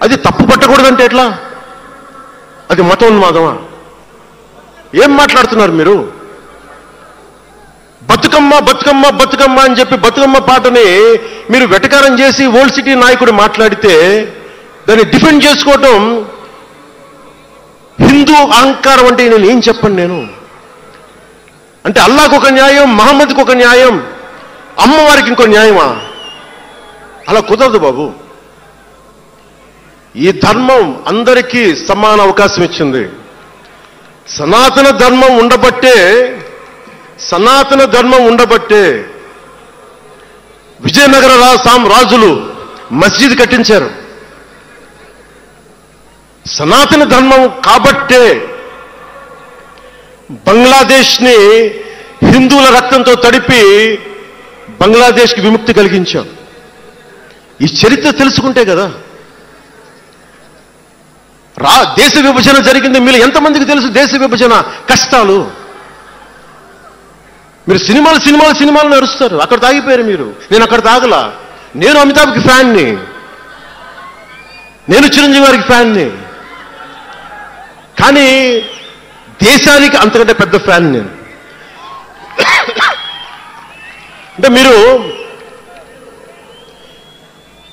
అది తప్పు పట్టకూడదంటే ఎట్లా? అది మతోన్మాదమా? ఏం మాట్లాడుతున్నారు మీరు? బతుకమ్మ బతుకమ్మ బతుకమ్మ అని చెప్పి బతుకమ్మ పాటని మీరు వెటకారం చేసి ఓల్డ్ సిటీ నాయకుడు మాట్లాడితే దాన్ని డిఫెండ్ చేసుకోవటం హిందూ అహంకారం అంటే నేను ఏం చెప్పండి? నేను అంటే అల్లాహకు ఒక న్యాయం, మహమ్మద్కి ఒక న్యాయం, అమ్మవారికి ఇంకో న్యాయమా? అలా కుదరదు బాబు. ఈ ధర్మం అందరికీ సమాన అవకాశం ఇచ్చింది. సనాతన ధర్మం ఉండబట్టే విజయనగర రాజులు మస్జిద్ కట్టించారు. సనాతన ధర్మం కాబట్టే బంగ్లాదేశ్ని హిందువుల రక్తంతో తడిపి బంగ్లాదేశ్కి విముక్తి కలిగించాం. ఈ చరిత్ర తెలుసుకుంటే కదా. దేశ విభజన జరిగింది. మీరు ఎంతమందికి తెలుసు దేశ విభజన కష్టాలు? మీరు సినిమాలు నడుస్తారు. అక్కడ తాగిపోయారు మీరు. నేను అక్కడ తాగలా. నేను అమితాబ్కి ఫ్యాన్ని, నేను చిరంజీవి గారికి ఫ్యాన్ని, కానీ దేశానికి అంతకంటే పెద్ద ఫ్యాన్ నేను. అంటే మీరు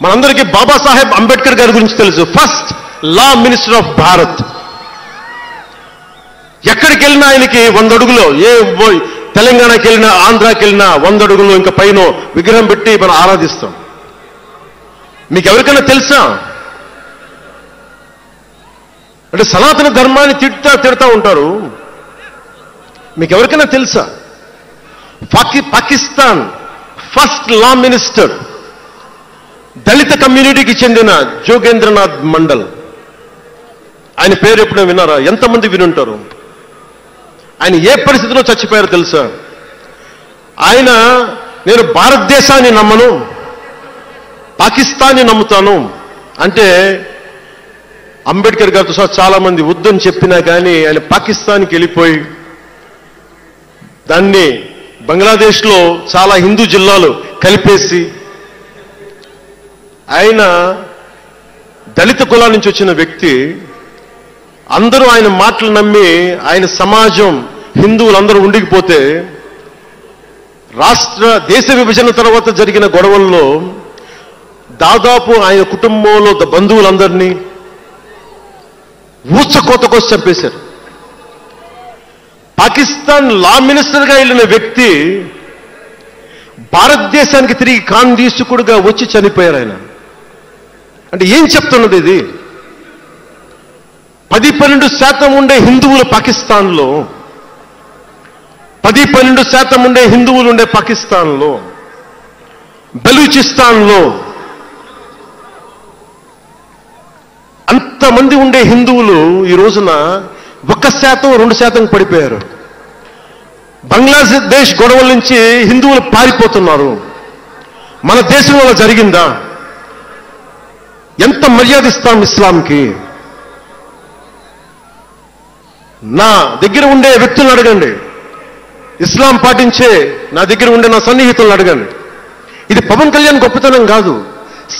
మనందరికీ బాబాసాహెబ్ అంబేద్కర్ గారి గురించి తెలుసు. First law minister of Bharat. ఎక్కడికి వెళ్ళినా ఆయనకి 100 అడుగులో, తెలంగాణకి వెళ్ళినా ఆంధ్రాకి వెళ్ళినా 100 అడుగులో ఇంకా పైన విగ్రహం పెట్టి మనం ఆరాధిస్తాం. మీకు ఎవరికైనా తెలుసా? అంటే సనాతన ధర్మాన్ని తిడతా ఉంటారు. మీకు ఎవరికైనా తెలుసా? పాకిస్తాన్ ఫస్ట్ లా మినిస్టర్ దళిత కమ్యూనిటీకి చెందిన జోగేంద్రనాథ్ మండల్. ఆయన పేరు ఎప్పుడైనా విన్నారా? ఎంతమంది వినుంటారు? ఆయన ఏ పరిస్థితిలో చచ్చిపోయారో తెలుసా? ఆయన నేను భారతదేశాన్ని నమ్మను, పాకిస్తాన్ని నమ్ముతాను అంటే అంబేద్కర్ గారితో సహా చాలా మంది వద్దని చెప్పినా కానీ ఆయన పాకిస్తాన్కి వెళ్ళిపోయి దాన్ని బంగ్లాదేశ్లో చాలా హిందూ జిల్లాలు కలిపేసి, ఆయన దళిత కులాల నుంచి వచ్చిన వ్యక్తి. అందరూ ఆయన మాటలు నమ్మి ఆయన సమాజం హిందువులందరూ ఉండిపోతే దేశ విభజన తర్వాత జరిగిన గొడవల్లో దాదాపు ఆయన కుటుంబంలో బంధువులందరినీ ఊచకోతకోసి చంపేశారు. పాకిస్తాన్ లా మినిస్టర్గా వెళ్ళిన వ్యక్తి భారతదేశానికి తిరిగి కాందీసుకుడుగా వచ్చి చనిపోయారు ఆయన. అంటే ఏం చెప్తున్నది ఇది? 10-12% ఉండే హిందువులు పాకిస్తాన్లో, 10-12% ఉండే హిందువులు ఉండే పాకిస్తాన్లో, బలూచిస్తాన్లో అంతమంది ఉండే హిందువులు ఈ రోజున 1%-2% పడిపోయారు. బంగ్లాదేశ్ గొడవల నుంచి హిందువులు పారిపోతున్నారు. మన దేశంలో జరిగిందా? ఎంత మర్యాద ఇస్తాం ఇస్లాంకి? నా దగ్గర ఉండే వ్యక్తులను అడగండి, ఇస్లాం పాటించే నా దగ్గర ఉండే నా సన్నిహితులను అడగండి. ఇది పవన్ కళ్యాణ్ గొప్పతనం కాదు,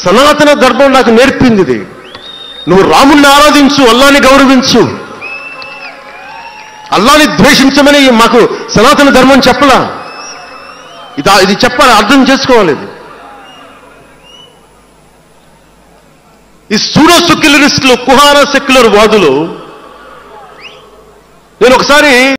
సనాతన ధర్మం నాకు నేర్పింది ఇది. నువ్వు రాముణ్ణి ఆరాధించు, అల్లాని గౌరవించు, అల్లాని ద్వేషించమని మాకు సనాతన ధర్మం చెప్పలా. ఇది చెప్పాలి, అర్థం చేసుకోవాలి. ఈ సూడో సెక్యులరిస్టులు, కుహానా సెక్యులర్ వాదులు, నేను ఒకసారి